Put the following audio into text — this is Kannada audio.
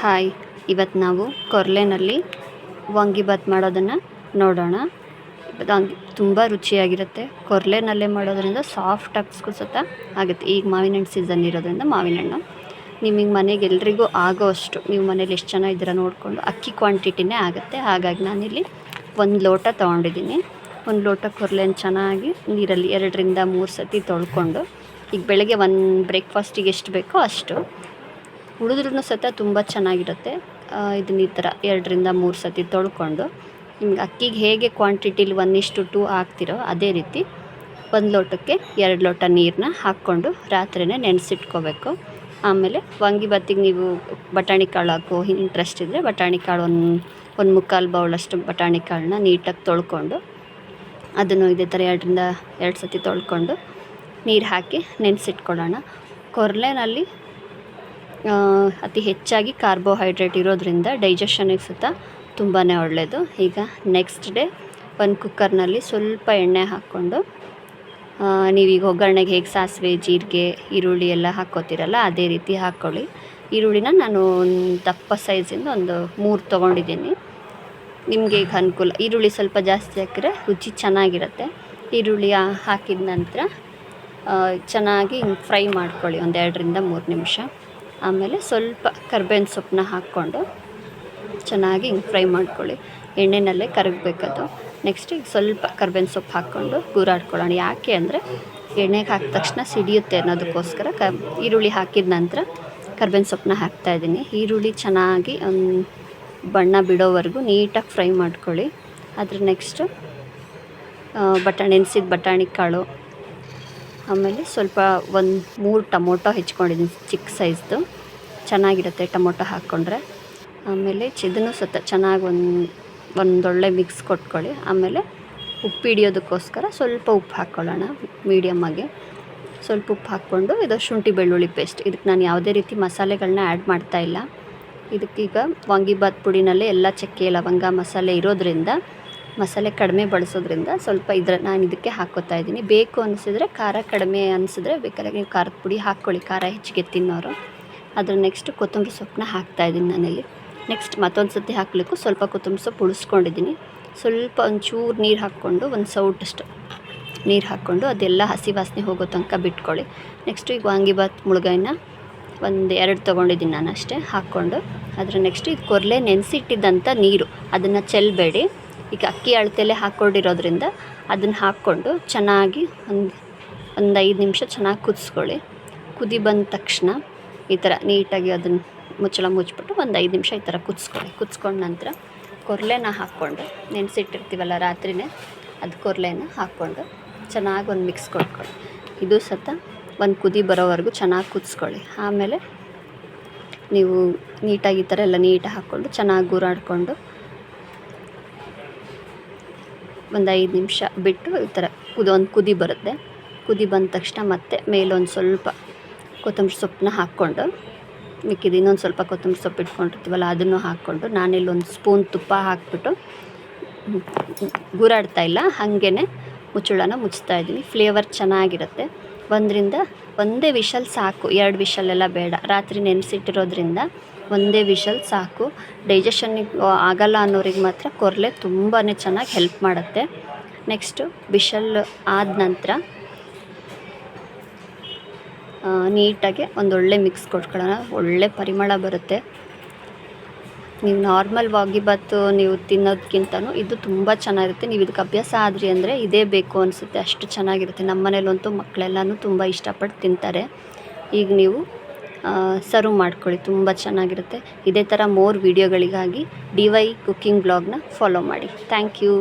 ಹಾಯ್, ಇವತ್ತು ನಾವು ಕೊರ್ಲೆನಲ್ಲಿ ವಾಂಗಿಬಾತ್ ಮಾಡೋದನ್ನು ನೋಡೋಣ. ತುಂಬ ರುಚಿಯಾಗಿರುತ್ತೆ. ಕೊರ್ಲೆನಲ್ಲೇ ಮಾಡೋದ್ರಿಂದ ಸಾಫ್ಟಾಗಿ ಸತ ಆಗುತ್ತೆ. ಈಗ ಮಾವಿನ ಹಣ್ಣು ಸೀಸನ್ ಇರೋದ್ರಿಂದ ಮಾವಿನ ಹಣ್ಣು ನಿಮಗೆ ಮನೆಗೆ ಎಲ್ರಿಗೂ ಆಗೋ ಅಷ್ಟು, ನೀವು ಮನೇಲಿ ಎಷ್ಟು ಜನ ಇದ್ದೀರ ನೋಡಿಕೊಂಡು ಅಕ್ಕಿ ಕ್ವಾಂಟಿಟಿನೇ ಆಗುತ್ತೆ. ಹಾಗಾಗಿ ನಾನಿಲ್ಲಿ 1 ಲೋಟ ತೊಗೊಂಡಿದ್ದೀನಿ. 1 ಲೋಟ ಕೊರ್ಲೆನ ಚೆನ್ನಾಗಿ ನೀರಲ್ಲಿ 2ರಿಂದ 3 ಸತಿ ತೊಳ್ಕೊಂಡು, ಈಗ ಬೆಳಗ್ಗೆ ಬ್ರೇಕ್ಫಾಸ್ಟಿಗೆ ಎಷ್ಟು ಬೇಕೋ ಅಷ್ಟು ಉಳಿದ್ರೂ ಸತ ತುಂಬ ಚೆನ್ನಾಗಿರುತ್ತೆ. ಇದನ್ನ ಈ ಥರ 2ರಿಂದ 3 ಸತಿ ತೊಳ್ಕೊಂಡು, ನಿಮ್ಗೆ ಅಕ್ಕಿಗೆ ಹೇಗೆ ಕ್ವಾಂಟಿಟಿಲಿ 1:2 ಹಾಕ್ತಿರೋ ಅದೇ ರೀತಿ 1 ಲೋಟಕ್ಕೆ 2 ಲೋಟ ನೀರನ್ನ ಹಾಕ್ಕೊಂಡು ರಾತ್ರಿನೇ ನೆನೆಸಿಟ್ಕೋಬೇಕು. ಆಮೇಲೆ ವಾಂಗಿಬಾತಿಗೆ ನೀವು ಬಟಾಣಿ ಕಾಳು ಹಾಕೋ ಇಂಟ್ರೆಸ್ಟ್ ಇದ್ದರೆ ಬಟಾಣಿ ಕಾಳು ಒಂದು ಮುಕ್ಕಾಲು ಬೌಲಷ್ಟು ಬಟಾಣಿ ಕಾಳನ್ನ ನೀಟಾಗಿ ತೊಳ್ಕೊಂಡು, ಅದನ್ನು ಇದೇ ಥರ 2ರಿಂದ 2 ಸತಿ ತೊಳ್ಕೊಂಡು ನೀರು ಹಾಕಿ ನೆನೆಸಿಟ್ಕೊಳ್ಳೋಣ. ಕೊರ್ಲೆನಲ್ಲಿ ಅತಿ ಹೆಚ್ಚಾಗಿ ಕಾರ್ಬೋಹೈಡ್ರೇಟ್ ಇರೋದ್ರಿಂದ ಡೈಜೆಷನಿಗೆ ಸತ ತುಂಬಾ ಒಳ್ಳೆಯದು. ಈಗ ನೆಕ್ಸ್ಟ್ ಡೇ ಒಂದು ಕುಕ್ಕರ್ನಲ್ಲಿ ಸ್ವಲ್ಪ ಎಣ್ಣೆ ಹಾಕ್ಕೊಂಡು, ನೀವೀಗ ಒಗ್ಗರಣೆಗೆ ಹೇಗೆ ಸಾಸಿವೆ, ಜೀರಿಗೆ, ಈರುಳ್ಳಿ ಎಲ್ಲ ಹಾಕ್ಕೋತೀರಲ್ಲ ಅದೇ ರೀತಿ ಹಾಕ್ಕೊಳ್ಳಿ. ಈರುಳ್ಳಿನ ನಾನು ಒಂದು ದಪ್ಪ ಸೈಜಿಂದ ಒಂದು 3 ತೊಗೊಂಡಿದ್ದೀನಿ. ನಿಮಗೆ ಈಗ ಅನುಕೂಲ. ಈರುಳ್ಳಿ ಸ್ವಲ್ಪ ಜಾಸ್ತಿ ಹಾಕಿದ್ರೆ ರುಚಿ ಚೆನ್ನಾಗಿರುತ್ತೆ. ಈರುಳ್ಳಿ ಹಾಕಿದ ನಂತರ ಚೆನ್ನಾಗಿ ಫ್ರೈ ಮಾಡ್ಕೊಳ್ಳಿ ಒಂದು 2ರಿಂದ 3 ನಿಮಿಷ. ಆಮೇಲೆ ಸ್ವಲ್ಪ ಕರ್ಬೇವಿನ ಸೊಪ್ಪನ್ನ ಹಾಕ್ಕೊಂಡು ಚೆನ್ನಾಗಿ ಫ್ರೈ ಮಾಡ್ಕೊಳ್ಳಿ. ಎಣ್ಣೆನಲ್ಲೇ ಕರಗಬೇಕದು. ನೆಕ್ಸ್ಟ್ ಈಗ ಸ್ವಲ್ಪ ಕರ್ಬೇವಿನ ಸೊಪ್ಪು ಹಾಕ್ಕೊಂಡು ಗೂರಾಡ್ಕೊಳ್ಳೋಣ. ಯಾಕೆ ಅಂದರೆ ಎಣ್ಣೆಗೆ ಹಾಕಿದ ತಕ್ಷಣ ಸಿಡಿಯುತ್ತೆ ಅನ್ನೋದಕ್ಕೋಸ್ಕರ ಈರುಳ್ಳಿ ಹಾಕಿದ ನಂತರ ಕರ್ಬೇವಿನ ಸೊಪ್ಪನ್ನ ಹಾಕ್ತಾಯಿದ್ದೀನಿ. ಈರುಳ್ಳಿ ಚೆನ್ನಾಗಿ ಬಣ್ಣ ಬಿಡೋವರೆಗೂ ನೀಟಾಗಿ ಫ್ರೈ ಮಾಡ್ಕೊಳ್ಳಿ. ಅದ್ರ ನೆಕ್ಸ್ಟು ನೆನೆಸಿದ ಬಟಾಣಿ ಕಾಳು, ಆಮೇಲೆ ಸ್ವಲ್ಪ 3 ಟೊಮೊಟೊ ಹೆಚ್ಕೊಂಡಿದ್ದೀನಿ ಚಿಕ್ಕ ಸೈಜ್ದು, ಚೆನ್ನಾಗಿರುತ್ತೆ ಟೊಮೊಟೊ ಹಾಕ್ಕೊಂಡ್ರೆ. ಆಮೇಲೆ ಇದನ್ನು ಸತ ಚೆನ್ನಾಗಿ ಒಂದೊಳ್ಳೆ ಮಿಕ್ಸ್ ಕೊಟ್ಕೊಳ್ಳಿ. ಆಮೇಲೆ ಉಪ್ಪು ಹಿಡಿಯೋದಕ್ಕೋಸ್ಕರ ಸ್ವಲ್ಪ ಉಪ್ಪು ಹಾಕ್ಕೊಳ್ಳೋಣ. ಮೀಡಿಯಮ್ಮಾಗಿ ಸ್ವಲ್ಪ ಉಪ್ಪು ಹಾಕ್ಕೊಂಡು, ಇದು ಶುಂಠಿ ಬೆಳ್ಳುಳ್ಳಿ ಪೇಸ್ಟ್. ಇದಕ್ಕೆ ನಾನು ಯಾವುದೇ ರೀತಿ ಮಸಾಲೆಗಳನ್ನ ಆ್ಯಡ್ ಮಾಡ್ತಾಯಿಲ್ಲ. ಇದಕ್ಕೀಗ ವಾಂಗಿಬಾತ್ ಪುಡಿನಲ್ಲೇ ಎಲ್ಲ ಚಕ್ಕೆ, ಲವಂಗ, ಮಸಾಲೆ ಇರೋದ್ರಿಂದ, ಮಸಾಲೆ ಕಡಿಮೆ ಬಳಸೋದ್ರಿಂದ ಸ್ವಲ್ಪ ನಾನು ಇದಕ್ಕೆ ಹಾಕ್ಕೋತಾ ಇದ್ದೀನಿ. ಬೇಕು ಅನಿಸಿದ್ರೆ ಖಾರ ಕಡಿಮೆ ಅನಿಸಿದ್ರೆ ಬೇಕಾದ್ರೆ ನೀವು ಖಾರದ ಪುಡಿ ಹಾಕ್ಕೊಳ್ಳಿ, ಖಾರ ಹೆಚ್ಚಿಗೆ ತಿನ್ನೋರು. ಅದ್ರ ನೆಕ್ಸ್ಟ್ ಕೊತ್ತಂಬರಿ ಸೊಪ್ಪನ್ನ ಹಾಕ್ತಾಯಿದ್ದೀನಿ ನಾನಿಲ್ಲಿ. ನೆಕ್ಸ್ಟ್ ಮತ್ತೊಂದು ಸತಿ ಹಾಕಲಿಕ್ಕೂ ಸ್ವಲ್ಪ ಕೊತ್ತಂಬರಿ ಸೊಪ್ಪು ಉಳಿಸ್ಕೊಂಡಿದ್ದೀನಿ. ಸ್ವಲ್ಪ ಒಂಚೂರು ನೀರು ಹಾಕ್ಕೊಂಡು, ಒಂದು ಸೌಟಷ್ಟು ನೀರು ಹಾಕ್ಕೊಂಡು ಅದೆಲ್ಲ ಹಸಿ ವಾಸನೆ ಹೋಗೋ ತನಕ ಬಿಟ್ಕೊಳ್ಳಿ. ನೆಕ್ಸ್ಟು ಈಗ ವಾಂಗಿಬಾತ್ ಮುಳುಗಾಯಿನ 2 ತೊಗೊಂಡಿದ್ದೀನಿ ನಾನು ಅಷ್ಟೇ ಹಾಕ್ಕೊಂಡು, ಅದರ ನೆಕ್ಸ್ಟ್ ಇದು ಕೊರ್ಲೆ ನೆನೆಸಿಟ್ಟಿದ್ದಂಥ ನೀರು ಅದನ್ನು ಚೆಲ್ಲಬೇಡಿ. ಈಗ ಅಕ್ಕಿ ಅಳತೆಯಲ್ಲೇ ಹಾಕ್ಕೊಂಡಿರೋದ್ರಿಂದ ಅದನ್ನು ಹಾಕ್ಕೊಂಡು ಚೆನ್ನಾಗಿ ಒಂದು 5 ನಿಮಿಷ ಚೆನ್ನಾಗಿ ಕುದಿಸ್ಕೊಳ್ಳಿ. ಕುದಿ ಬಂದ ತಕ್ಷಣ ಈ ಥರ ನೀಟಾಗಿ ಅದನ್ನು ಮುಚ್ಚಳ ಮುಚ್ಚಿಬಿಟ್ಟು ಒಂದು 5 ನಿಮಿಷ ಈ ಥರ ಕುದಿಸ್ಕೊಳ್ಳಿ. ಕುದಿಸ್ಕೊಂಡ ನಂತರ ಕೊರ್ಲೆನ ಹಾಕ್ಕೊಂಡು, ನೆನೆಸಿಟ್ಟಿರ್ತೀವಲ್ಲ ರಾತ್ರಿನೇ, ಅದು ಕೊರ್ಲೆನ ಹಾಕ್ಕೊಂಡು ಚೆನ್ನಾಗಿ ಒಂದು ಮಿಕ್ಸ್ ಕೊಟ್ಕೊಳ್ಳಿ. ಇದು ಸತ ಒಂದು ಕುದಿ ಬರೋವರೆಗೂ ಚೆನ್ನಾಗಿ ಕುದಿಸ್ಕೊಳ್ಳಿ. ಆಮೇಲೆ ನೀವು ನೀಟಾಗಿ ಈ ಥರ ಎಲ್ಲ ನೀಟಾಗಿ ಹಾಕ್ಕೊಂಡು ಚೆನ್ನಾಗಿ ಗೂರಾಡಿಕೊಂಡು ಒಂದು 5 ನಿಮಿಷ ಬಿಟ್ಟು ಈ ಥರ ಒಂದು ಕುದಿ ಬರುತ್ತೆ. ಕುದಿ ಬಂದ ತಕ್ಷಣ ಮತ್ತೆ ಮೇಲೊಂದು ಸ್ವಲ್ಪ ಕೊತ್ತಂಬರಿ ಸೊಪ್ಪನ್ನ ಹಾಕ್ಕೊಂಡು, ಮಿಕ್ಕಿದ್ದು ಇನ್ನೊಂದು ಸ್ವಲ್ಪ ಕೊತ್ತಂಬರಿ ಸೊಪ್ಪು ಇಟ್ಕೊಂಡಿರ್ತೀವಲ್ಲ ಅದನ್ನು ಹಾಕ್ಕೊಂಡು, ನಾನಿಲ್ಲಿ 1 ಸ್ಪೂನ್ ತುಪ್ಪ ಹಾಕ್ಬಿಟ್ಟು ಗೂರಾಡ್ತಾ ಇಲ್ಲ, ಹಾಗೇ ಮುಚ್ಚಳನ ಮುಚ್ತಾಯಿದ್ದೀನಿ. ಫ್ಲೇವರ್ ಚೆನ್ನಾಗಿರುತ್ತೆ. 1 ವಿಷಲ್ ಸಾಕು, 2 ವಿಷಲೆಲ್ಲ ಬೇಡ. ರಾತ್ರಿ ನೆನೆಸಿಟ್ಟಿರೋದ್ರಿಂದ 1 ವಿಷಲ್ ಸಾಕು. ಡೈಜೆಷನ್ನಿಗೆ ಆಗಲ್ಲ ಅನ್ನೋರಿಗೆ ಮಾತ್ರ ಕೊರ್ಲೆ ತುಂಬಾ ಚೆನ್ನಾಗಿ ಹೆಲ್ಪ್ ಮಾಡುತ್ತೆ. ನೆಕ್ಸ್ಟು ವಿಷಲ್ ಆದ ನಂತರ ನೀಟಾಗಿ ಒಂದೊಳ್ಳೆ ಮಿಕ್ಸ್ ಕೊಟ್ಕೊಳ್ಳೋಣ. ಒಳ್ಳೆ ಪರಿಮಳ ಬರುತ್ತೆ. ನೀವು ನಾರ್ಮಲ್ ವಾಂಗಿಬಾತು ನೀವು ತಿನ್ನೋದಕ್ಕಿಂತನೂ ಇದು ತುಂಬ ಚೆನ್ನಾಗಿರುತ್ತೆ. ನೀವು ಇದಕ್ಕೆ ಅಭ್ಯಾಸ ಆದ್ರಿ ಅಂದರೆ ಇದೇ ಬೇಕು ಅನಿಸುತ್ತೆ, ಅಷ್ಟು ಚೆನ್ನಾಗಿರುತ್ತೆ. ನಮ್ಮ ಮನೇಲಂತೂ ಮಕ್ಕಳೆಲ್ಲನೂ ತುಂಬ ಇಷ್ಟಪಟ್ಟು ತಿಂತಾರೆ. ಈಗ ನೀವು ಸರ್ವ್ ಮಾಡ್ಕೊಳ್ಳಿ, ತುಂಬ ಚೆನ್ನಾಗಿರುತ್ತೆ. ಇದೇ ಥರ ಮೋರ್ ವೀಡಿಯೋಗಳಿಗಾಗಿ DY ಕುಕ್ಕಿಂಗ್ ಬ್ಲಾಗ್ನ ಫಾಲೋ ಮಾಡಿ. Thank you.